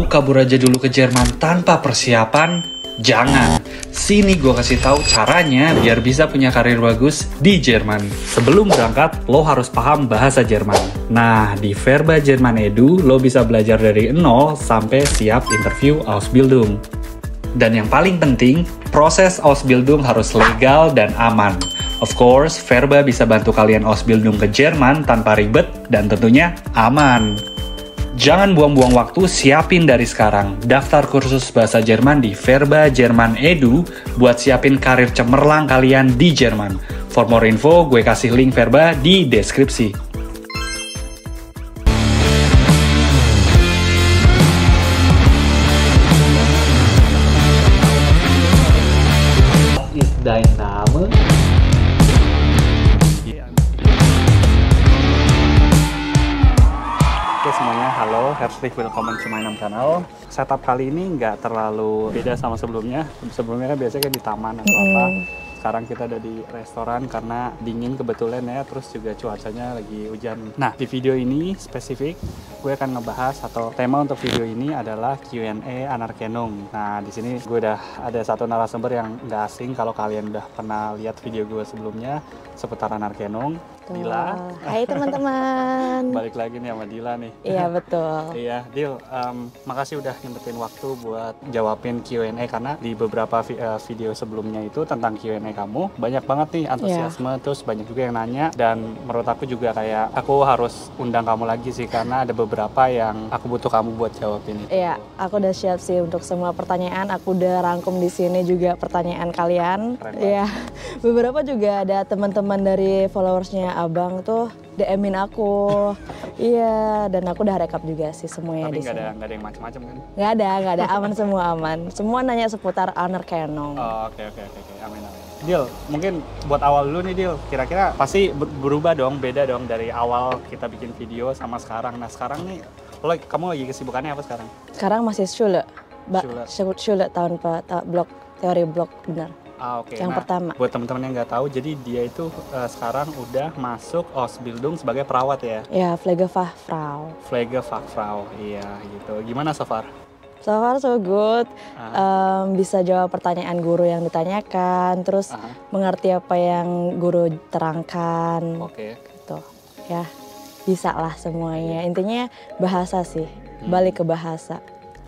Mau kabur aja dulu ke Jerman tanpa persiapan? Jangan. Sini gue kasih tahu caranya biar bisa punya karir bagus di Jerman. Sebelum berangkat, lo harus paham bahasa Jerman. Nah, di Verba Jerman Edu, lo bisa belajar dari nol sampai siap interview Ausbildung. Dan yang paling penting, proses Ausbildung harus legal dan aman. Of course, Verba bisa bantu kalian Ausbildung ke Jerman tanpa ribet dan tentunya aman. Jangan buang-buang waktu, siapin dari sekarang. Daftar kursus bahasa Jerman di Verba Jerman Edu buat siapin karir cemerlang kalian di Jerman. For more info, gue kasih link Verba di deskripsi. Is dein Name? Oke semuanya, halo, herzlich willkommen to my channel. Setup kali ini nggak terlalu beda sama sebelumnya. Sebelumnya kan biasanya di taman atau apa. Sekarang kita ada di restoran karena dingin kebetulan ya, terus juga cuacanya lagi hujan. Nah, di video ini spesifik gue akan ngebahas atau tema untuk video ini adalah Q&A Anerkennung. Nah, di sini gue udah ada satu narasumber yang nggak asing kalau kalian udah pernah lihat video gue sebelumnya seputar Anerkennung. Dila. Hai teman-teman. Balik lagi nih sama Dila nih. Iya betul. Iya, Dil, makasih udah nyempetin waktu buat jawabin Q&A karena di beberapa video sebelumnya itu tentang Q&A kamu banyak banget nih antusiasme, terus banyak juga yang nanya dan menurut aku juga kayak aku harus undang kamu lagi sih karena ada beberapa yang aku butuh kamu buat jawabin itu. Iya, aku udah siap sih untuk semua pertanyaan. Aku udah rangkum di sini juga pertanyaan kalian. Iya, beberapa juga ada teman-teman dari followersnya Abang tuh DM-in aku. Iya, dan aku udah rekap juga sih semuanya. Tapi di sini. nggak ada yang macam-macam kan? Nggak ada, aman semua aman. Semua nanya seputar Anerkennung. Oh, oke, amin. Dil, mungkin buat awal dulu nih Dil, kira-kira pasti berubah dong, beda dong dari awal kita bikin video sama sekarang. Nah sekarang nih, kamu lagi kesibukannya apa sekarang? Sekarang masih Schule. Schule tahun blok, teori blok, benar. Oke. Yang pertama. Buat teman-teman yang nggak tahu, jadi dia itu sekarang udah masuk Ausbildung sebagai perawat ya? Ya, Pflegefachfrau. Pflegefachfrau, iya gitu. Gimana so far? So far so good, bisa jawab pertanyaan guru yang ditanyakan, terus mengerti apa yang guru terangkan. Oke. Gitu, ya bisa lah semuanya. Intinya bahasa sih, balik ke bahasa.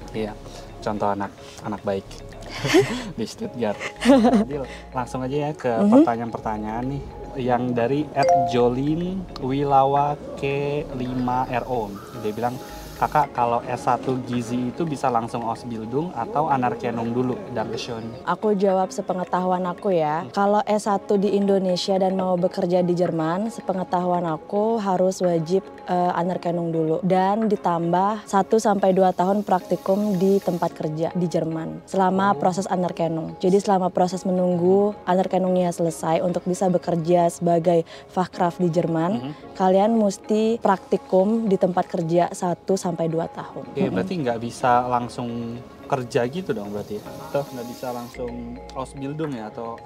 Iya, contoh anak baik di Stuttgart. Jadi langsung aja ya ke pertanyaan-pertanyaan nih. Yang dari @jolinwilawake5ro, dia bilang, kakak kalau S1 Gizi itu bisa langsung Ausbildung atau Anerkennung dulu? Dankeschön. Aku jawab sepengetahuan aku ya. Kalau S1 di Indonesia dan mau bekerja di Jerman, sepengetahuan aku harus wajib Anerkennung dulu. Dan ditambah 1-2 tahun praktikum di tempat kerja di Jerman selama proses Anerkennung. Jadi selama proses menunggu Anerkennungnya selesai untuk bisa bekerja sebagai Fachkraft di Jerman, kalian mesti praktikum di tempat kerja 1-2 tahun. Oke, berarti nggak bisa langsung kerja gitu dong berarti? Atau nggak bisa langsung Ausbildung ya? Atau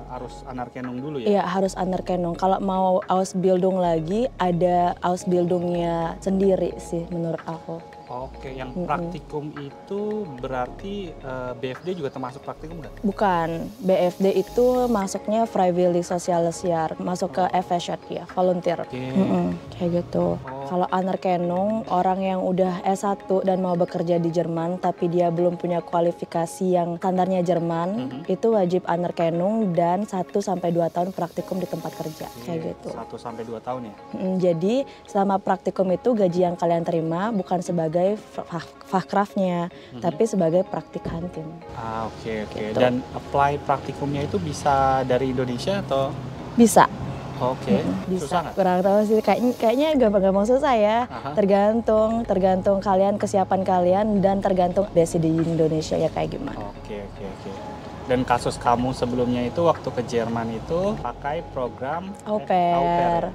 harus Anerkennung dulu ya? Iya, harus Anerkennung. Kalau mau Ausbildung lagi, ada Ausbildungnya sendiri sih menurut aku. Oke, yang praktikum itu berarti BFD juga termasuk praktikum nggak? Bukan, BFD itu masuknya Freiwillig Soziales Jahr, masuk ke FSJ ya, volunteer. Kayak gitu. Kalau Anerkennung, orang yang udah S1 dan mau bekerja di Jerman tapi dia belum punya kualifikasi yang standarnya Jerman, itu wajib Anerkennung dan 1-2 tahun praktikum di tempat kerja. Kayak gitu. 1-2 tahun ya? Jadi selama praktikum itu gaji yang kalian terima bukan sebagai Fachkraftnya, tapi sebagai praktikantin. Oke. Gitu. Dan apply praktikumnya itu bisa dari Indonesia atau? Bisa. Oke. Bisa. Susah nggak? Kurang tahu sih, kayaknya gampang-gampang susah ya. Tergantung kalian, kesiapan kalian, dan tergantung desi di Indonesia ya kayak gimana. Oke. Dan kasus kamu sebelumnya itu waktu ke Jerman itu pakai program Au pair.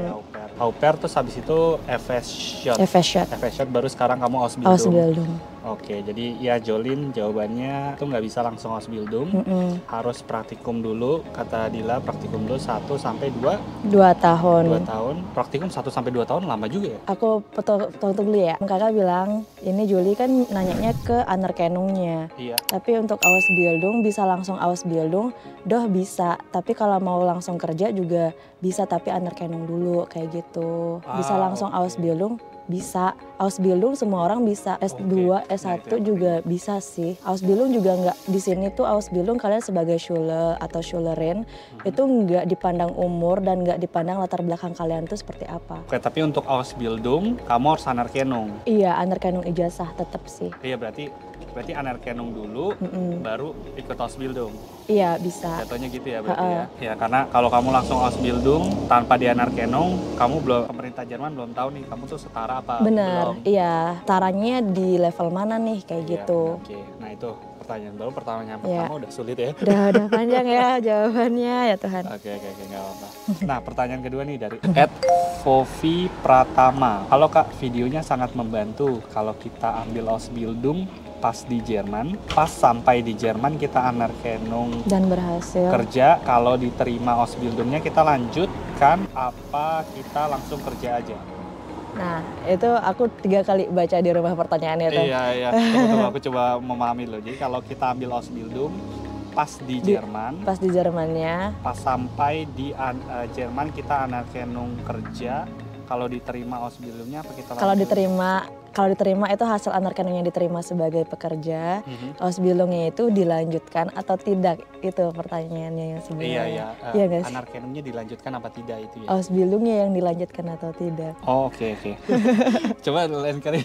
Au pair. au pair terus habis itu FS baru sekarang kamu Ausbildung. Ausbildung. Oke, jadi ya Jolin jawabannya tuh nggak bisa langsung Ausbildung, harus praktikum dulu, kata Dila praktikum dulu 1 sampai 2 tahun. 2 tahun. Praktikum 1 sampai 2 tahun lama juga ya? Aku potong dulu ya. Kakak bilang, ini Juli kan nanyanya ke anerkennungnya. Iya. Tapi untuk Ausbildung bisa langsung Ausbildung, doh bisa. Tapi kalau mau langsung kerja juga bisa, tapi anerkennung dulu kayak gitu. Bisa langsung Ausbildung. Bisa, Ausbildung semua orang bisa, S2, S1 juga bisa sih. Ausbildung juga nggak, di sini tuh Ausbildung kalian sebagai Schule atau Schulerin itu nggak dipandang umur dan nggak dipandang latar belakang kalian tuh seperti apa. Oke, tapi untuk Ausbildung kamu harus anerkennung. Iya, anerkennung ijazah tetap sih. Iya, berarti anerkennung dulu, baru ikut Ausbildung. Iya, bisa. Jatuhnya gitu ya berarti ya. Ya, karena kalau kamu langsung Ausbildung tanpa di anerkennung, kamu belum, pemerintah Jerman belum tahu nih kamu tuh setara apa Bener, belum. iya. Taranya di level mana nih kayak gitu. Oke, nah itu pertanyaan baru. Pertanyaan Iya. pertama udah sulit ya. Udah panjang ya jawabannya ya Tuhan. Oke, nggak apa-apa. Nah, pertanyaan kedua nih dari @Fovi Pratama. Halo Kak, videonya sangat membantu kalau kita ambil Ausbildung pas di Jerman, pas sampai di Jerman kita anerkennung Dan berhasil. kerja, kalau diterima Ausbildungnya kita lanjutkan apa kita langsung kerja aja? Nah, itu aku 3 kali baca di rumah pertanyaannya tuh. Iya. Tunggu, aku coba memahami loh. Jadi kalau kita ambil Ausbildung pas di Jerman, Pas di Jermannya, pas sampai di Jerman kita anerkennung kerja, kalau diterima Ausbildungnya apa kita kalau lanjut? diterima itu hasil anerkennungnya diterima sebagai pekerja. Ausbildungnya itu dilanjutkan atau tidak? Itu pertanyaannya yang sebenarnya. Iya nggak sih? Anerkennungnya dilanjutkan apa tidak itu ya? Ausbildungnya yang dilanjutkan atau tidak? Oh, oke. Coba lain kali.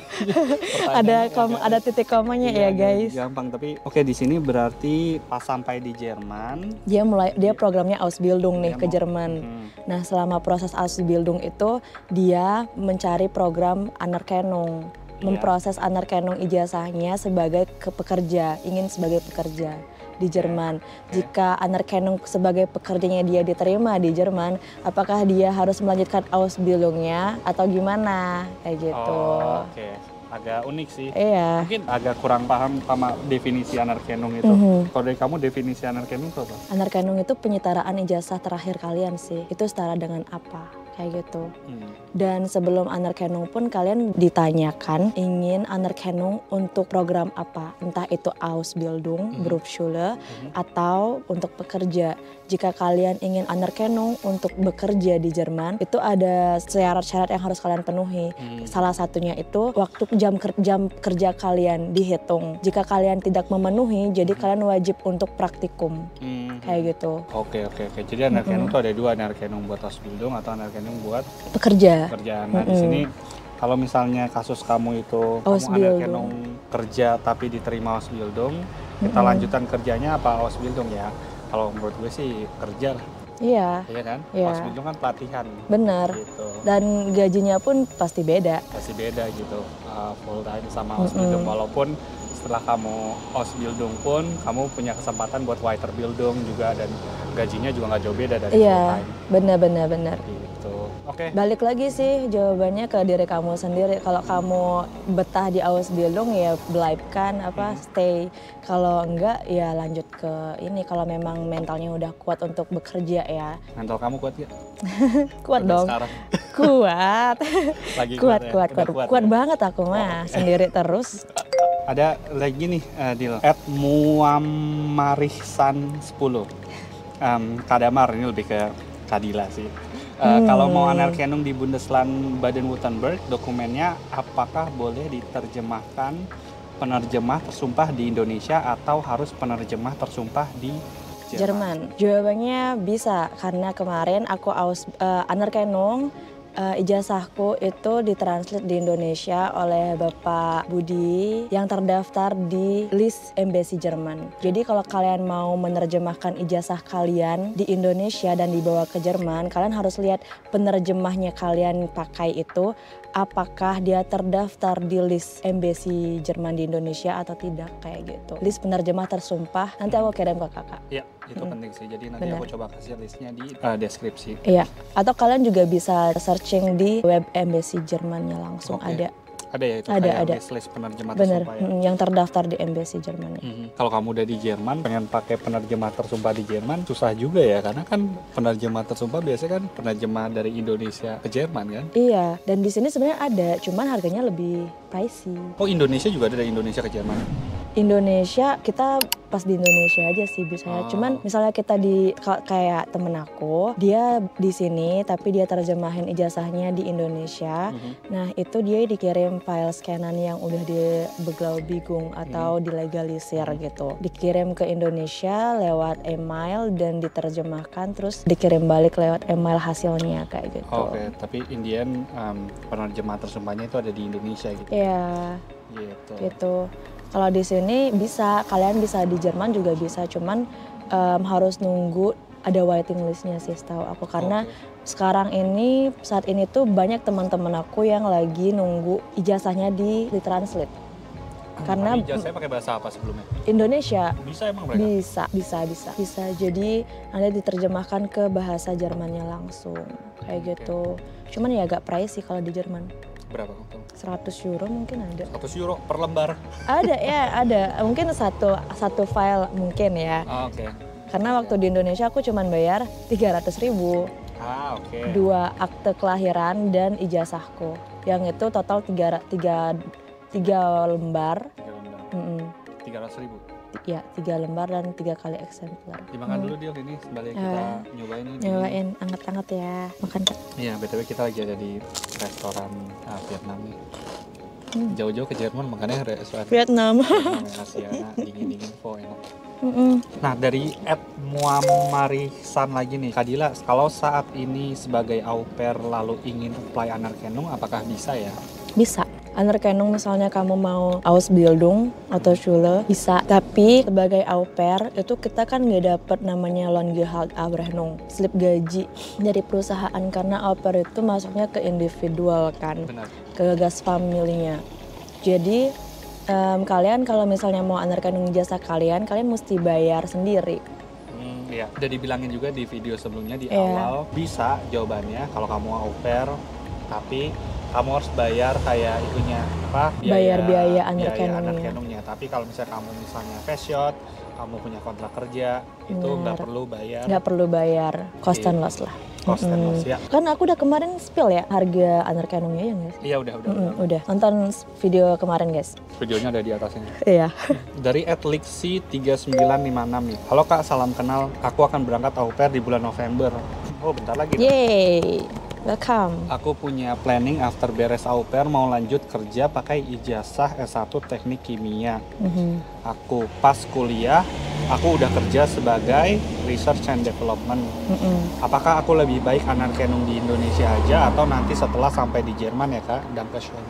Ada titik komanya ya guys. Gampang, tapi oke, di sini berarti pas sampai di Jerman Dia programnya Ausbildung nih ke Jerman. Nah, selama proses Ausbildung itu dia mencari program Anerkennung, memproses Anerkennung ijazahnya sebagai pekerja, ingin sebagai pekerja di Jerman. Jika Anerkennung sebagai pekerjanya dia diterima di Jerman, apakah dia harus melanjutkan Ausbildungnya atau gimana? Kayak gitu. Oh, oke. Agak unik sih. Iya. Mungkin agak kurang paham sama definisi Anerkennung itu. Kalau dari kamu definisi Anerkennung itu apa? Anerkennung itu penyetaraan ijazah terakhir kalian sih. Itu setara dengan apa? Kayak gitu. Dan sebelum Anerkennung pun kalian ditanyakan ingin Anerkennung untuk program apa. Entah itu Ausbildung, Berufsschule, atau untuk pekerja. Jika kalian ingin Anerkennung untuk bekerja di Jerman, itu ada syarat-syarat yang harus kalian penuhi. Salah satunya itu waktu jam kerja kalian dihitung. Jika kalian tidak memenuhi, jadi kalian wajib untuk praktikum. Kayak gitu. Oke. Jadi Anerkennung itu ada 2, Anerkennung buat Ausbildung atau Anerkennung buat Pekerjaan. Nah, di sini kalau misalnya kasus kamu itu kamu Anerkennung kerja tapi diterima Ausbildung, kita lanjutan kerjanya apa Ausbildung ya? Kalau menurut gue sih kerja lah. Iya. Iya kan? Iya. Ausbildung kan pelatihan. Benar. Gitu. Dan gajinya pun pasti beda. Pasti beda gitu. Full time sama Ausbildung, walaupun setelah kamu Ausbildung pun kamu punya kesempatan buat Weiterbildung juga, dan gajinya juga nggak jauh beda dari full Iya, time. benar. Gitu. Oke. Balik lagi sih jawabannya ke diri kamu sendiri. Kalau kamu betah di Ausbildung ya bleiben stay. Kalau enggak ya lanjut ke ini. Kalau memang mentalnya udah kuat untuk bekerja ya. Mental kamu kuat ya? Kuat Udah dong. Sekarang. Kuat. Lagi kuat, ya? kuat, Udah kuat, kuat ya? banget aku mah. Sendiri terus. Ada lagi nih, Dil. @muamarihsan10. Kadamar, ini lebih ke Kadila sih. Kalau mau Anerkennung di Bundesland Baden-Württemberg, dokumennya apakah boleh diterjemahkan penerjemah tersumpah di Indonesia atau harus penerjemah tersumpah di Jerman? Jawabannya bisa, karena kemarin aku Anerkennung ijazahku itu ditranslate di Indonesia oleh Bapak Budi yang terdaftar di list Embassy Jerman. Jadi kalau kalian mau menerjemahkan ijazah kalian di Indonesia dan dibawa ke Jerman, kalian harus lihat penerjemahnya kalian pakai itu apakah dia terdaftar di list embassy Jerman di Indonesia atau tidak, kayak gitu. List penerjemah tersumpah, nanti aku kirim ke kakak. Iya, itu penting sih. Jadi nanti Bener. aku coba kasih listnya di deskripsi. Iya, atau kalian juga bisa searching di web embassy Jermannya langsung. Oke. Ada. Ada ya itu Ada, kayak ada. list penerjemah Bener, tersumpah ya. yang terdaftar di embassy Jermannya. Kalau kamu udah di Jerman, pengen pakai penerjemah tersumpah di Jerman, susah juga ya, karena kan penerjemah tersumpah biasanya kan penerjemah dari Indonesia ke Jerman kan? Iya, dan di sini sebenarnya ada, cuman harganya lebih pricey. Oh, Indonesia juga ada dari Indonesia ke Jerman? Indonesia, kita pas di Indonesia aja sih biasanya. Cuman misalnya kita kayak temen aku, dia di sini tapi dia terjemahin ijazahnya di Indonesia. Nah itu dia dikirim file scanan yang udah dibeglau bigung atau dilegalisir gitu. Dikirim ke Indonesia lewat email dan diterjemahkan, terus dikirim balik lewat email hasilnya kayak gitu. Oke, tapi Indian penerjemah tersumpahnya itu ada di Indonesia gitu? Iya, Gitu. gitu. Kalau di sini bisa, kalian bisa di Jerman juga bisa, cuman harus nunggu ada waiting listnya sih setahu aku. Karena sekarang ini, saat ini tuh banyak teman-teman aku yang lagi nunggu ijazahnya ditranslate. Karena Ijazahnya pakai bahasa apa sebelumnya? Indonesia Bisa emang mereka? bisa. Jadi nanti diterjemahkan ke bahasa Jermannya langsung, kayak gitu. Cuman ya agak pricey kalau di Jerman. Berapa? 100 euro mungkin ada. 100 euro per lembar? Ada ya, ada. Mungkin satu file mungkin ya. Oke. Karena waktu di Indonesia aku cuman bayar 300.000. Oke. 2 akte kelahiran dan ijazahku. Yang itu total 3 lembar. 300.000? Ya, 3 lembar dan 3 kali eksemplar. Dimakan dulu Dil, ini sembari kita nyobain ini. Nyobain anget-anget ya. Makan Kak. Iya, BTW kita lagi ada di restoran Vietnam nih. Jauh-jauh ke Jerman makannya restoran Vietnam. Asia, dingin-dingin kok enak. Mm-mm. Nah, dari @muamarisan lagi nih, Kadila, kalau saat ini sebagai au pair lalu ingin apply Anerkennung, apakah bisa ya? Bisa. Anerkennung misalnya kamu mau Ausbildung atau Schule, bisa. Tapi sebagai au pair itu kita kan nggak dapet namanya Lohngehalt-Abrechnung, slip gaji dari perusahaan, karena au pair itu masuknya ke individual kan, Benar. ke Gastfamilinya. Jadi kalian kalau misalnya mau Anerkennung ijazah kalian mesti bayar sendiri. Iya, udah dibilangin juga di video sebelumnya di Iya. awal, bisa jawabannya kalau kamu au pair, tapi kamu harus bayar kayak itunya apa? Biaya Anerkennungnya. Anerkennungnya. Tapi kalau misalnya kamu misalnya fashion, kamu punya kontrak kerja, itu nggak Benar. perlu bayar. Nggak perlu bayar cost and loss lah. Cost and loss, ya. Kan aku udah kemarin spill ya harga Anerkennungnya ya guys. Iya udah. Udah nonton video kemarin guys. Videonya ada di atasnya. Iya. Dari @lixi3956 nih. Halo Kak, salam kenal. Aku akan berangkat au pair di bulan November. Oh bentar lagi. Yeay, welcome. Aku punya planning after beres au pair mau lanjut kerja pakai ijazah S1 Teknik Kimia. Aku pas kuliah, aku udah kerja sebagai Research and Development. Apakah aku lebih baik Anerkennung di Indonesia aja atau nanti setelah sampai di Jerman ya Kak? Dankeschön.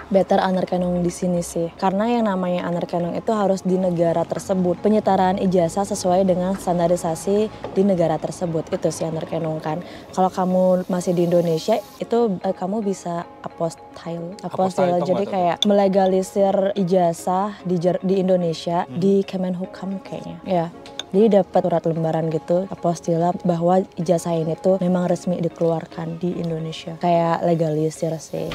Better Anerkennung di sini sih. Karena yang namanya Anerkennung itu harus di negara tersebut. Penyetaraan ijazah sesuai dengan standarisasi di negara tersebut. Itu sih Anerkennung kan. Kalau kamu masih di Indonesia, itu kamu bisa apostille. Apostille itu Jadi apa tuh? kayak melegalisir ijazah di Indonesia di Kemenhukam kayaknya. Ya. Jadi dapat surat lembaran gitu, apostila, bahwa ijazah ini tuh memang resmi dikeluarkan di Indonesia. Kayak legalisir sih.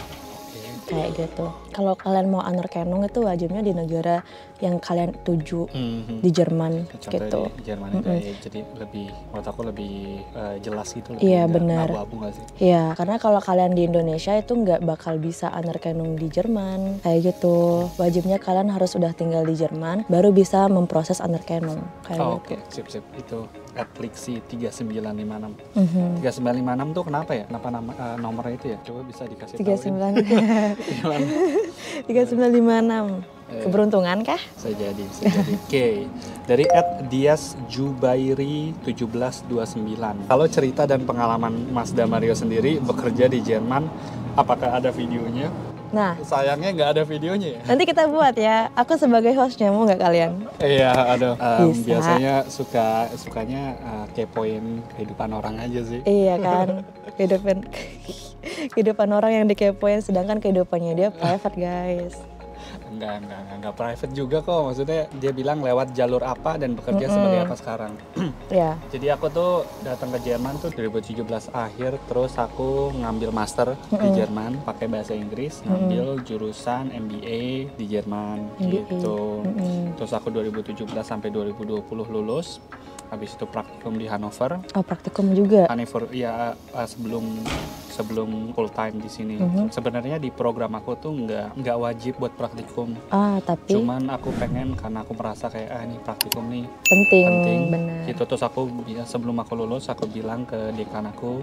Kayak gitu. Kalau kalian mau Anerkennung itu wajibnya di negara yang kalian tuju, di Jerman Contohnya gitu. di Jerman itu ya, jadi lebih, menurut aku lebih jelas gitu. Lebih Iya, nggak benar. abu-abu nggak sih? Iya, karena kalau kalian di Indonesia itu nggak bakal bisa Anerkennung di Jerman, kayak gitu. Wajibnya kalian harus sudah tinggal di Jerman, baru bisa memproses Anerkennung, kayak Oh, gitu. oke, sip. Itu @lixi3956. Mhm. 3956 tuh kenapa ya? Kenapa nomornya itu ya? Coba bisa dikasih tahu. 3956. Keberuntungan kah? Bisa jadi. Oke. Dari @diasjubairi1729. Kalau cerita dan pengalaman Mas Damario sendiri bekerja di Jerman, apakah ada videonya? Nah, sayangnya nggak ada videonya ya. nanti kita buat ya. Aku sebagai hostnya, mau nggak kalian? Iya, aduh. Bisa. Biasanya sukanya kepoin kehidupan orang aja sih. Iya kan, kehidupan orang yang dikepoin, sedangkan kehidupannya dia private guys. Enggak private juga kok. Maksudnya dia bilang lewat jalur apa dan bekerja sebagai apa sekarang. Ya. Jadi aku tuh datang ke Jerman tuh 2017 akhir, terus aku ngambil master di Jerman pakai bahasa Inggris, ngambil jurusan MBA di Jerman gitu. Terus aku 2017 sampai 2020 lulus. Habis itu praktikum di Hannover. Oh, praktikum juga. Hannover ya, sebelum full time di sini. Sebenarnya di program aku tuh nggak wajib buat praktikum. Tapi Cuman aku pengen karena aku merasa kayak ini praktikum nih penting. Benar. Gitu. Terus sebelum aku lulus aku bilang ke dekan aku,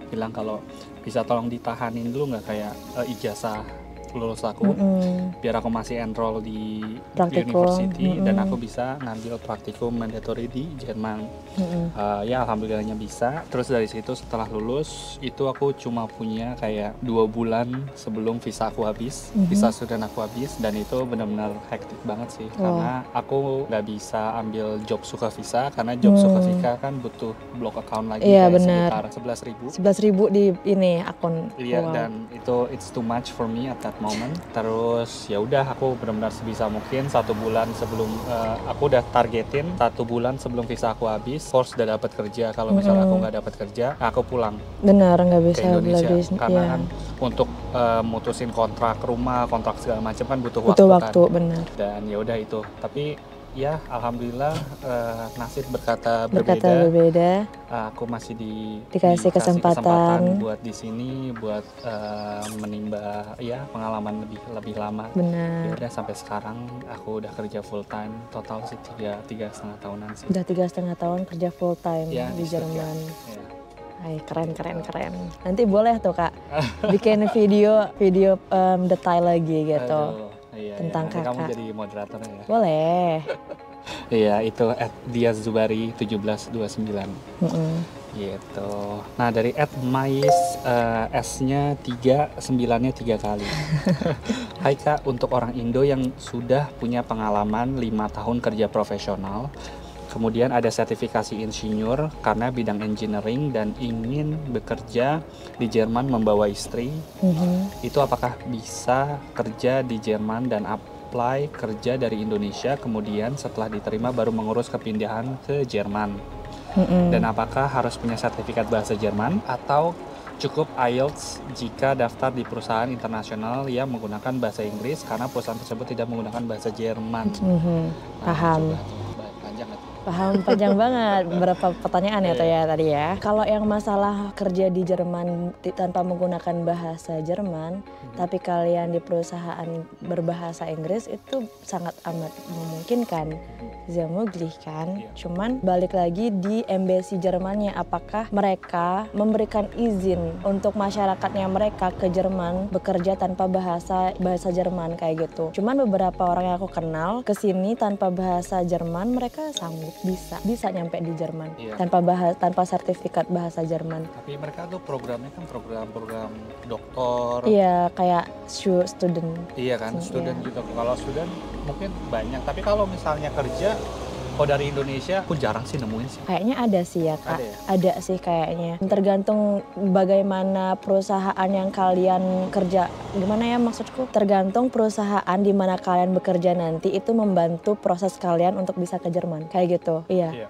bilang kalau bisa tolong ditahanin dulu nggak kayak ijazah lulus aku, biar aku masih enroll di Praktikum. university dan aku bisa ngambil praktikum mandatory di Jerman. Ya alhamdulillahnya bisa. Terus dari situ setelah lulus itu aku cuma punya kayak 2 bulan sebelum visa aku habis, visa student aku habis, dan itu benar-benar hektik banget sih. Karena aku nggak bisa ambil job suka visa karena job suka visa kan butuh blok account lagi, Iya, kayak benar. sekitar 11.000. 11.000 di ini akun. Iya, Wow. dan itu it's too much for me at that moment. Terus ya udah aku benar-benar sebisa mungkin 1 bulan sebelum aku udah targetin 1 bulan sebelum visa aku habis, force udah dapat kerja. Kalau misalnya aku nggak dapat kerja, aku pulang Benar, nggak ke bisa Indonesia. beli. Karena Iya. kan untuk mutusin kontrak rumah, kontrak segala macam kan butuh Butuh waktu waktu, kan. benar. Dan ya udah itu. Tapi ya alhamdulillah nasib berkata Berkata berbeda. Aku masih Dikasih kesempatan buat di sini, buat menimba ya pengalaman lebih lama. Ya Benar. udah sampai sekarang aku udah kerja full time, total sih 3,5 tahunan sih. Udah 3,5 tahun kerja full time Ya, di Stuttgart. Jerman. Ya. Hai, keren. Nanti boleh tuh Kak bikin video detail lagi gitu. Aduh, iya, Tentang nanti kamu kakak. jadi moderatornya ya. Boleh. Iya, itu @diazubari 1729 gitu. Nah, dari @mais S-nya 3, 9-nya 3 kali. Hai Kak, untuk orang Indo yang sudah punya pengalaman 5 tahun kerja profesional, kemudian ada sertifikasi insinyur karena bidang engineering dan ingin bekerja di Jerman membawa istri, itu apakah bisa kerja di Jerman dan apply kerja dari Indonesia, kemudian setelah diterima baru mengurus kepindahan ke Jerman? Dan apakah harus punya sertifikat bahasa Jerman atau cukup IELTS jika daftar di perusahaan internasional yang menggunakan bahasa Inggris karena perusahaan tersebut tidak menggunakan bahasa Jerman? Paham. Coba, panjang nggak tuh? Paham, panjang banget. Berapa pertanyaan ya tuh ya tadi ya. Kalau yang masalah kerja di Jerman tanpa menggunakan bahasa Jerman, tapi kalian di perusahaan berbahasa Inggris, itu sangat amat memungkinkan. Sehr möglich kan. Iya. Cuman balik lagi di embassy Jermannya, apakah mereka memberikan izin untuk masyarakatnya mereka ke Jerman bekerja tanpa bahasa Jerman kayak gitu. Cuman beberapa orang yang aku kenal kesini tanpa bahasa Jerman, mereka sanggup bisa nyampe di Jerman. Iya. tanpa sertifikat bahasa Jerman. Tapi mereka tuh programnya kan program doktor. Iya, kayak student. Iya kan, student juga. Kalau student mungkin banyak, tapi kalau misalnya kerja, kalau dari Indonesia aku jarang sih nemuin sih. Kayaknya ada sih ya Kak. Ada ya? Ada sih kayaknya. Tergantung bagaimana perusahaan yang kalian kerja. Gimana ya maksudku? Tergantung perusahaan di mana kalian bekerja nanti itu membantu proses kalian untuk bisa ke Jerman. Kayak gitu. Iya. Iya.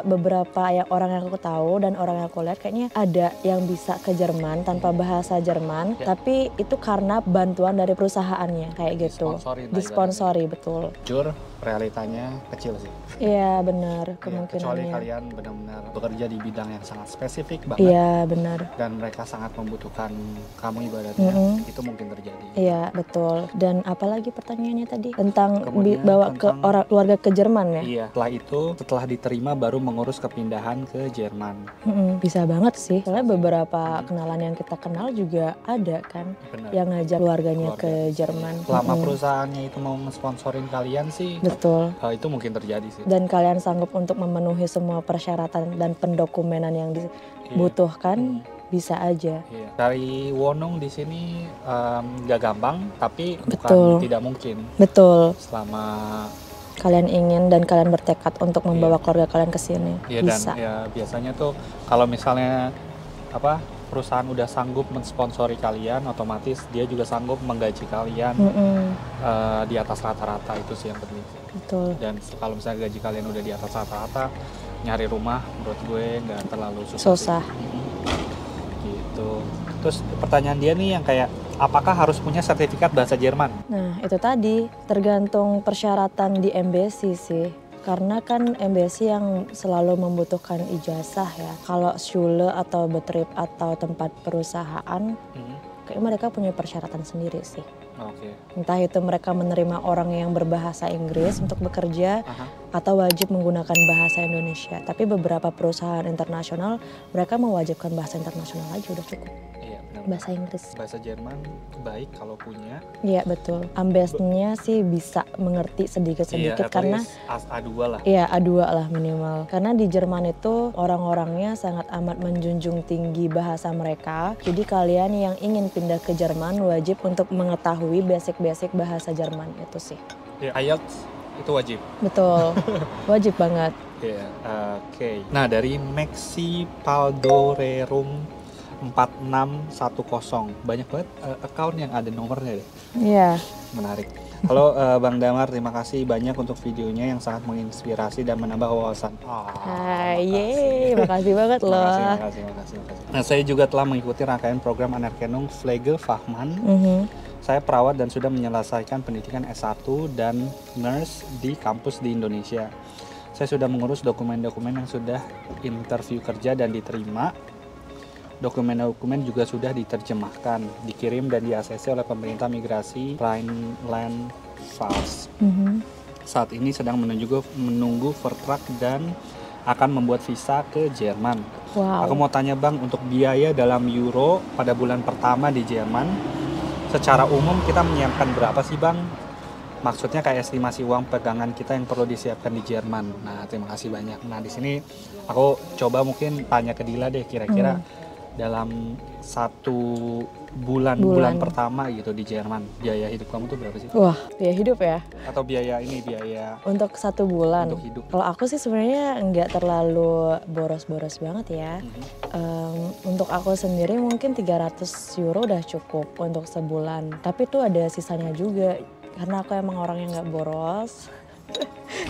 Beberapa yang orang yang aku tahu dan orang yang aku lihat kayaknya ada yang bisa ke Jerman tanpa bahasa Jerman. Ya. Tapi itu karena bantuan dari perusahaannya kayak gitu. Disponsorin lah Disponsori, betul. Jujur, realitanya kecil sih. Iya benar, Ya, kecuali kemungkinannya. kalian benar-benar bekerja di bidang yang sangat spesifik banget Iya benar. dan mereka sangat membutuhkan kamu ibaratnya, itu mungkin terjadi. Iya betul. Dan apalagi pertanyaannya tadi tentang Kemudian bawa ke tentang- orang keluarga ke Jerman ya? Iya, setelah diterima baru mengurus kepindahan ke Jerman. Bisa banget sih. Soalnya beberapa kenalan yang kita kenal juga ada kan Benar. yang ngajak keluarganya Keluarga. ke Jerman. Selama perusahaannya itu mau ngesponsorin kalian sih, Betul. itu mungkin terjadi sih. Dan kalian sanggup untuk memenuhi semua persyaratan dan pendokumenan yang dibutuhkan, bisa aja. Iya. Cari wonong di sini nggak gampang, tapi Betul. bukan tidak mungkin Betul. selama Kalian ingin dan kalian bertekad untuk membawa keluarga kalian ke sini. iya, Bisa. dan ya biasanya tuh kalau misalnya apa perusahaan udah sanggup mensponsori kalian, otomatis dia juga sanggup menggaji kalian di atas rata-rata, itu sih yang penting. Betul. Dan kalau misalnya gaji kalian udah di atas rata-rata, nyari rumah menurut gue nggak terlalu susah. Susah. Gitu. Terus pertanyaan dia nih yang kayak, apakah harus punya sertifikat bahasa Jerman? Nah, itu tadi tergantung persyaratan di embassy sih. Karena kan embassy yang selalu membutuhkan ijazah ya. Kalau Schule atau Betrieb atau tempat perusahaan, kayak mereka punya persyaratan sendiri sih. Oke. Entah itu mereka menerima orang yang berbahasa Inggris untuk bekerja atau wajib menggunakan bahasa Indonesia. Tapi beberapa perusahaan internasional mereka mewajibkan bahasa internasional aja udah cukup. Iya, benar. Bahasa Inggris. Bahasa Jerman baik kalau punya. Iya betul. Ambesnya sih bisa mengerti sedikit-sedikit karena A2 lah. iya A2 lah minimal. Karena di Jerman itu orang-orangnya sangat amat menjunjung tinggi bahasa mereka. Jadi kalian yang ingin pindah ke Jerman wajib untuk mengetahui basic-basic bahasa Jerman itu sih. Ya, IELTS itu wajib. Betul. Wajib banget. Iya, oke. Nah, dari Maxi Paldorerum 4610. Banyak banget account yang ada nomornya deh. Iya. Menarik. Halo Bang Damar, terima kasih banyak untuk videonya yang sangat menginspirasi dan menambah wawasan. Yeay, makasih banget loh. Makasih. Nah, saya juga telah mengikuti rangkaian program Anerkennung Pflege Fachmann. Saya perawat dan sudah menyelesaikan pendidikan S1 dan nurse di kampus di Indonesia. Saya sudah mengurus dokumen-dokumen yang sudah interview kerja dan diterima. Dokumen-dokumen juga sudah diterjemahkan, dikirim dan di-ACC oleh pemerintah migrasi Rhineland-Pfalz. Saat ini sedang menunggu vertrag dan akan membuat visa ke Jerman. Wow. Aku mau tanya Bang, untuk biaya dalam euro pada bulan pertama di Jerman, secara umum kita menyiapkan berapa sih Bang? Maksudnya kayak estimasi uang pegangan kita yang perlu disiapkan di Jerman. Nah, terima kasih banyak. Nah, di sini aku coba mungkin tanya ke Dila deh, kira-kira dalam satu bulan pertama gitu di Jerman, biaya hidup kamu tuh berapa sih? Wah, biaya hidup ya? Atau biaya untuk 1 bulan. Untuk hidup. Kalau aku sih sebenarnya nggak terlalu boros-boros banget ya. Untuk aku sendiri mungkin 300 euro udah cukup untuk sebulan. Tapi tuh ada sisanya juga karena aku emang orang yang nggak boros.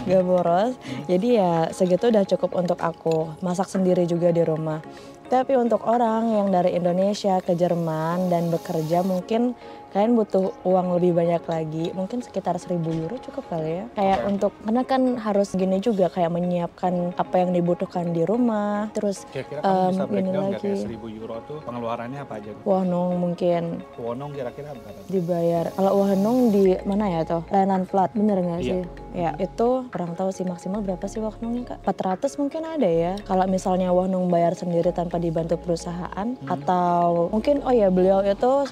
Gak boros, jadi ya segitu udah cukup untuk aku. Masak sendiri juga di rumah. Tapi untuk orang yang dari Indonesia ke Jerman dan bekerja mungkin kalian butuh uang lebih banyak lagi. Mungkin sekitar 1.000 euro cukup kali ya. Kayak untuk, karena kan harus gini juga kayak menyiapkan apa yang dibutuhkan di rumah. Terus kira-kira kamu bisa breakdown nggak kayak 1.000 euro tuh pengeluarannya apa aja? Wohnung mungkin. Wohnung kira-kira berapa? Dibayar. Kalau Wohnung di mana ya tuh? Rhineland-Pfalz, bener nggak sih? Iya. Ya itu kurang tahu sih maksimal berapa sih Wohnungnya Kak? 400 mungkin ada ya. Kalau misalnya Wohnung bayar sendiri tanpa dibantu perusahaan. Atau mungkin beliau itu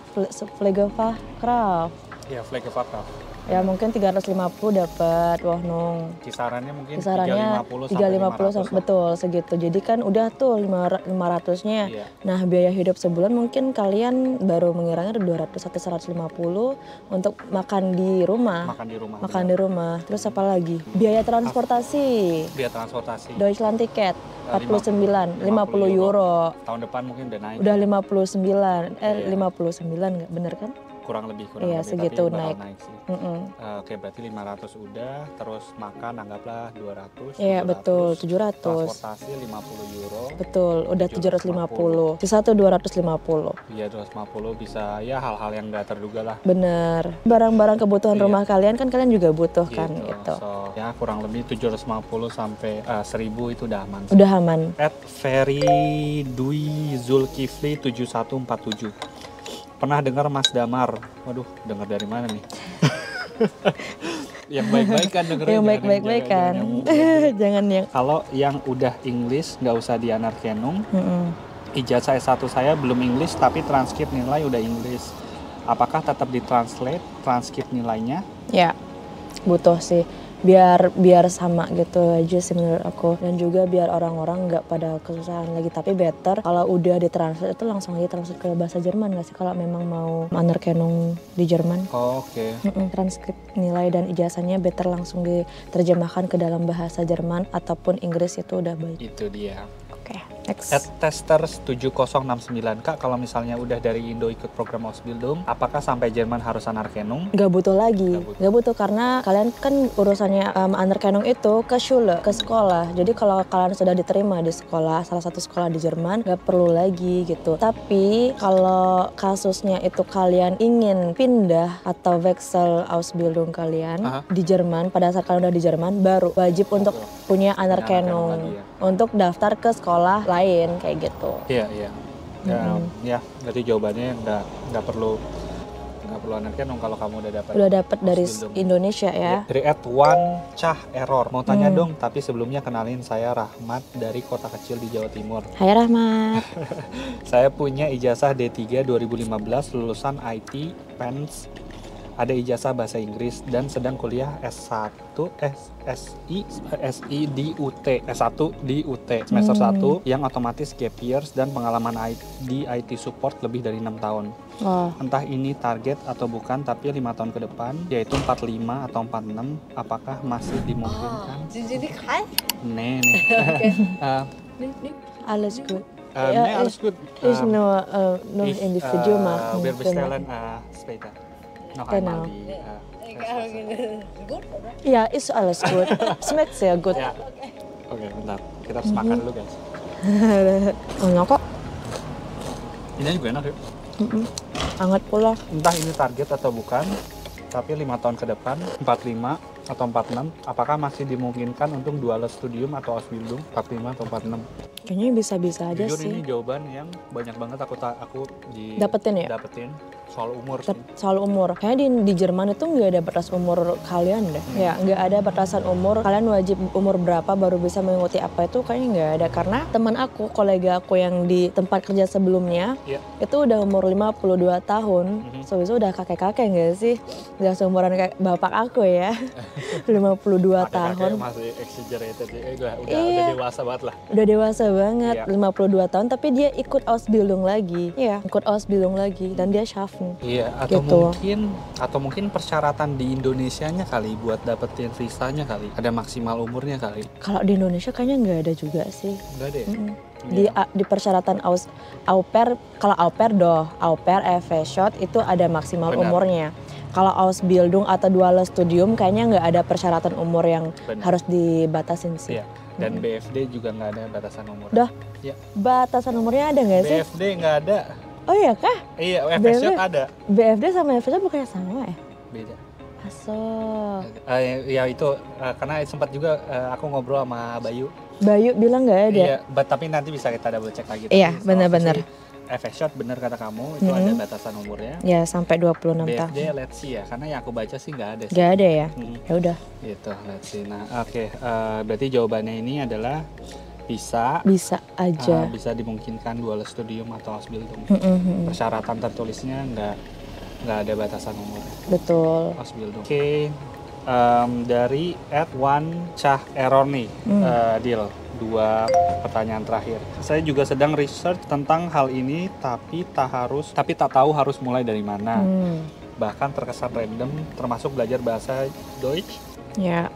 Pflegefachkraft. Iya, Pflegefachkraft. Ya mungkin 350 dapat Wohnung. Kisarannya mungkin 350 350 betul segitu. Jadi kan udah tuh 500-nya. Iya. Nah, biaya hidup sebulan mungkin kalian baru mengiranya 200 atau 150 untuk makan di rumah. Makan di rumah. Terus apa lagi? Biaya transportasi. Deutschland Ticket 50 euro. Tahun depan mungkin udah naik. Udah 59 nggak bener kan? kurang lebih segitu tapi naik sih. Oke, berarti 500 udah, terus makan anggaplah 200. Iya, betul, 700. Transportasi 50 euro. Betul, udah 750. Sisa tuh 250. Iya, 250 bisa ya hal-hal yang nggak terduga lah. Bener. Barang-barang kebutuhan rumah kalian kan kalian juga butuh kan gitu. So, ya kurang lebih 750 sampai 1000 itu udah aman. Udah aman. Ferry Dwi Zulkifli 7147. Pernah dengar Mas Damar? Waduh, dengar dari mana nih? Yang baik-baik kan dengerin. Yang baik-baik kan. Jangan yang. Kalau yang udah English nggak usah di Anerkennung. Ijazah S1 saya belum English tapi transkrip nilai udah English. Apakah tetap ditranslate transkrip nilainya? Ya, butuh sih. biar sama gitu aja sih menurut aku. Dan juga biar orang-orang nggak pada kesusahan lagi. Tapi better kalau udah ditranslate itu langsung aja translate ke bahasa Jerman nggak sih kalau memang mau Anerkennung di Jerman. Oke. Transkrip nilai dan ijazahnya better langsung diterjemahkan ke dalam bahasa Jerman ataupun Inggris itu udah baik. Itu dia. Oke, next. @tester7069 Kak, kalau misalnya udah dari Indo ikut program Ausbildung, apakah sampai Jerman harus Anerkennung? Gak butuh lagi, gak butuh karena kalian kan urusannya Anerkennung itu ke Schule, ke sekolah. Jadi kalau kalian sudah diterima di sekolah, salah satu sekolah di Jerman, gak perlu lagi gitu. Tapi kalau kasusnya itu kalian ingin pindah atau Wechsel Ausbildung kalian di Jerman, pada saat kalian udah di Jerman, baru wajib untuk punya Anerkennung untuk daftar ke sekolah lain kayak gitu. Iya. Ya, berarti jawabannya nggak perlu Anerkennung kalau kamu udah dapat dari Ausbildung. Indonesia ya. Dari @1cah_error mau tanya dong, tapi sebelumnya kenalin saya Rahmat dari kota kecil di Jawa Timur. Hai Rahmat. Saya punya ijazah D3 2015 lulusan IT PENS. Ada ijazah bahasa Inggris dan sedang kuliah S1 SI di UT S1 di UT semester 1 yang otomatis gap years dan pengalaman di IT support lebih dari 6 tahun. Entah ini target atau bukan, tapi 5 tahun ke depan yaitu 45 atau 46 apakah masih dimungkinkan? Nih. Alles gut. Nee, alles gut. Ich nur in die Video machen. Wir bestellen später. Noch einmal die Ja, ist alles gut. Schmeckt sehr gut. Ya. Oke, bentar. Kita harus makan dulu, guys. Enak kok. Ini juga enak ya. Hangat pula. Entah ini target atau bukan, tapi 5 tahun ke depan, 45 atau 46, apakah masih dimungkinkan untuk dual studium atau Ausbildung 45 atau 46? Kayaknya bisa-bisa aja Jujur sih. ini jawaban yang banyak banget aku dapetin soal umur sih. Soal umur. Kayaknya di Jerman itu nggak ada batas umur kalian deh. Ya, nggak ada batasan umur. Kalian wajib umur berapa baru bisa mengikuti apa itu kayaknya nggak ada. Karena teman aku, kolega aku yang di tempat kerja sebelumnya, itu udah umur 52 tahun. So, itu udah kakek-kakek nggak sih? Udah seumuran kayak bapak aku ya. 52 tahun. Masih exaggerated ya. Udah dewasa banget lah. Udah dewasa banget, 52 tahun, tapi dia ikut Ausbildung lagi. Iya, ikut Ausbildung lagi dan dia schaffen. Iya, atau mungkin persyaratan di Indonesianya kali buat dapetin visanya kali. Ada maksimal umurnya kali. Kalau di Indonesia kayaknya nggak ada juga sih. Nggak ada ya? Di persyaratan au pair, kalau au pair FShot itu ada maksimal umurnya. Kalau Ausbildung atau dual studium kayaknya nggak ada persyaratan umur yang harus dibatasin sih. Iya. Dan BFD juga nggak ada batasan umur. Ya. Batasan umurnya ada nggak sih? BFD nggak ada. Oh iya kah? Iya, FShot ada. BFD sama FShot bukannya sama ya? Beda. Aso. Ya itu karena sempat juga aku ngobrol sama Bayu. Bayu bilang nggak ada. Iya, tapi nanti bisa kita double check lagi. Iya, benar-benar. FShot bener kata kamu itu ada batasan umurnya. Ya, sampai 26 tahun. BFD let's see ya, karena yang aku baca sih nggak ada sih. Nggak ada ya? Ya udah. Gitu, let's see. Nah, oke. Berarti jawabannya ini adalah bisa aja. Bisa dimungkinkan dual studium atau Ausbildung. Persyaratan tertulisnya nggak ada batasan umur. Betul. Ausbildung. Oke. Dari @1cah_error nih, deal. 2 pertanyaan terakhir. Saya juga sedang research tentang hal ini, tapi tak tahu harus mulai dari mana. Bahkan terkesan random, termasuk belajar bahasa Deutsch. Ya.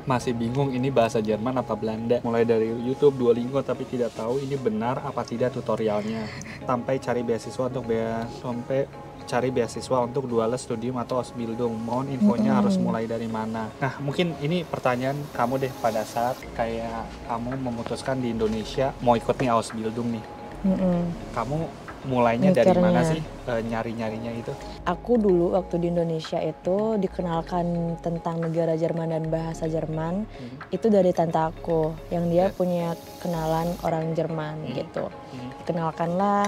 Masih bingung ini bahasa Jerman apa Belanda. Mulai dari YouTube, Duolingo, tapi tidak tahu ini benar apa tidak tutorialnya. Sampai cari beasiswa untuk dual studium atau Ausbildung. Mohon infonya harus mulai dari mana. Nah, mungkin ini pertanyaan kamu deh pada saat kayak kamu memutuskan di Indonesia mau ikut nih Ausbildung nih. Kamu mulainya dari mana sih nyari-nyarinya itu? Aku dulu waktu di Indonesia itu dikenalkan tentang negara Jerman dan bahasa Jerman itu dari tante aku yang dia punya kenalan orang Jerman gitu. Kenalkanlah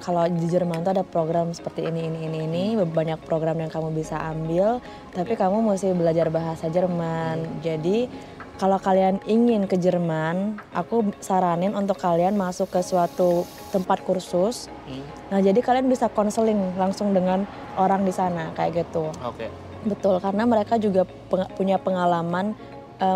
kalau di Jerman tuh ada program seperti ini, banyak program yang kamu bisa ambil, tapi kamu mesti belajar bahasa Jerman. Jadi kalau kalian ingin ke Jerman, aku saranin untuk kalian masuk ke suatu tempat kursus. Nah, jadi kalian bisa konseling langsung dengan orang di sana kayak gitu. Oke. Betul, karena mereka juga punya pengalaman,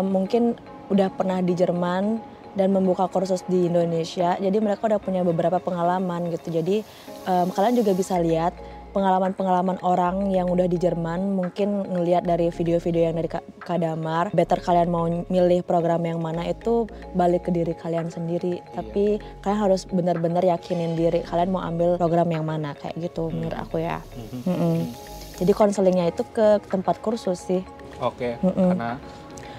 mungkin udah pernah di Jerman dan membuka kursus di Indonesia, jadi mereka udah punya beberapa pengalaman gitu. Jadi kalian juga bisa lihat pengalaman-pengalaman orang yang udah di Jerman, mungkin ngelihat dari video-video yang dari Kak Damar. Better kalian mau milih program yang mana itu balik ke diri kalian sendiri. Tapi kalian harus benar-benar yakinin diri kalian mau ambil program yang mana, kayak gitu menurut aku ya. Jadi konselingnya itu ke tempat kursus sih. Oke, karena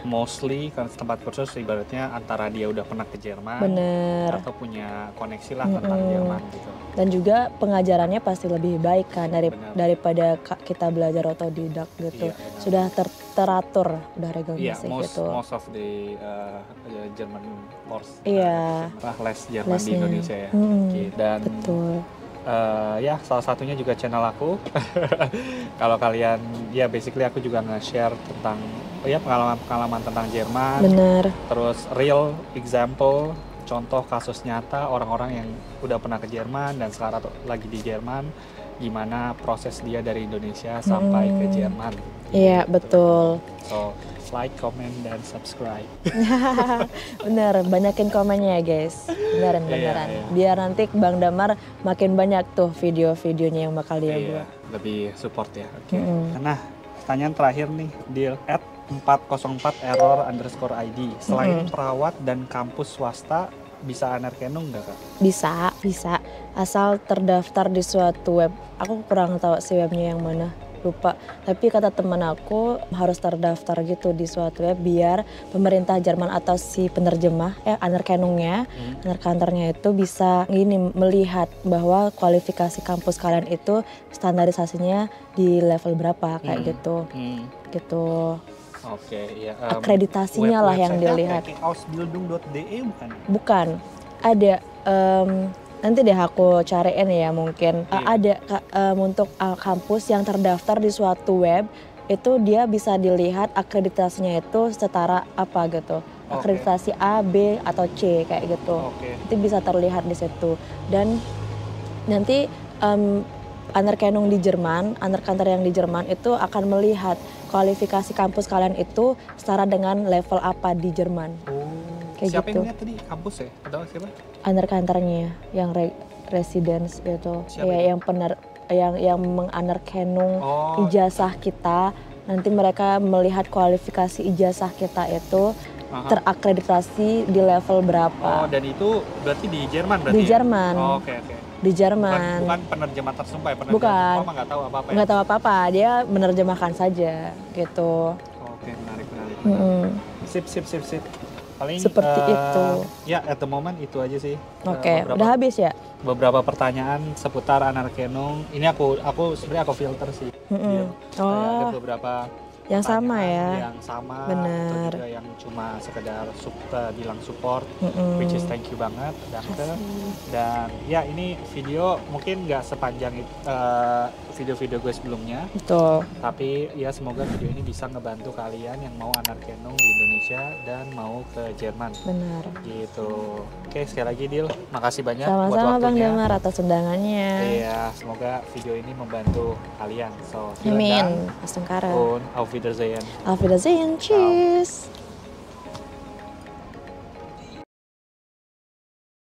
mostly kan tempat kursus ibaratnya antara dia udah pernah ke Jerman Bener. atau punya koneksi lah tentang Jerman gitu. Dan juga pengajarannya pasti lebih baik kan daripada kita belajar otodidak gitu. Iya, Sudah teratur, udah regulasi gitu. Most of the German course. Iya. Les Jerman di Indonesia ya. Dan betul. Ya salah satunya juga channel aku. Kalau kalian ya basically aku juga nge-share tentang ya pengalaman-pengalaman tentang Jerman. Bener. Terus real example, contoh kasus nyata orang-orang yang udah pernah ke Jerman dan sekarang lagi di Jerman, gimana proses dia dari Indonesia sampai ke Jerman. Iya, betul. So like, comment, dan subscribe. Bener, banyakin komennya ya guys. Beneran. Biar nanti Bang Damar makin banyak tuh video-videonya yang bakal dia buat. Lebih support ya. Oke. Nah, pertanyaan terakhir nih, Dil, @404error_id. Selain perawat dan kampus swasta, bisa anerkenung nggak Kak? Bisa. Asal terdaftar di suatu web. Aku kurang tahu sih webnya yang mana. Lupa, tapi kata teman aku harus terdaftar gitu di suatu web biar pemerintah Jerman atau si penerjemah anerkennungnya, anerkanternya itu bisa melihat bahwa kualifikasi kampus kalian itu standarisasinya di level berapa kayak gitu. Gitu. Oke, ya. Akreditasinya lah yang dilihat. Ausbildung.de bukan? Bukan. Ada nanti deh aku cariin ya mungkin. Ada untuk kampus yang terdaftar di suatu web itu dia bisa dilihat akreditasinya itu setara apa gitu. Akreditasi A, B atau C kayak gitu. Itu bisa terlihat di situ. Dan nanti anerkennung di Jerman, anerkanter yang di Jerman itu akan melihat kualifikasi kampus kalian itu setara dengan level apa di Jerman. Kayak siapa gitu. yang lihat tadi kampus ya? Atau siapa? Anerkanternya yang residence gitu. Ya, yang menganerkennung ijazah kita. Nanti mereka melihat kualifikasi ijazah kita itu terakreditasi di level berapa. Dan itu berarti di Jerman berarti? Di Jerman. Oke. Di Jerman. Bukan penerjemah tersumpah ya? Bukan. Nggak tahu apa-apa ya? Nggak tahu apa-apa, dia menerjemahkan saja gitu. Oke, menarik. Sip. Paling seperti itu. Ya, at the moment itu aja sih. Oke, udah habis ya? Beberapa pertanyaan seputar anerkennung. Ini aku sebenarnya aku filter sih. Ada beberapa yang sama ya. Yang sama. Bener. Atau juga yang cuma sekedar bilang support, which is thank you banget, danke. Dan ya ini video mungkin nggak sepanjang video-video gue sebelumnya. Betul. Tapi ya semoga video ini bisa ngebantu kalian yang mau anerkennung di Indonesia dan mau ke Jerman. Benar. Gitu. Oke, sekali lagi Dil, makasih banyak buat waktunya. Sama-sama Bang Damar atas undangannya. Iya, semoga video ini membantu kalian. So, Amin. Astungkara. Und auf Wiedersehen. Auf Wiedersehen. Tschüss.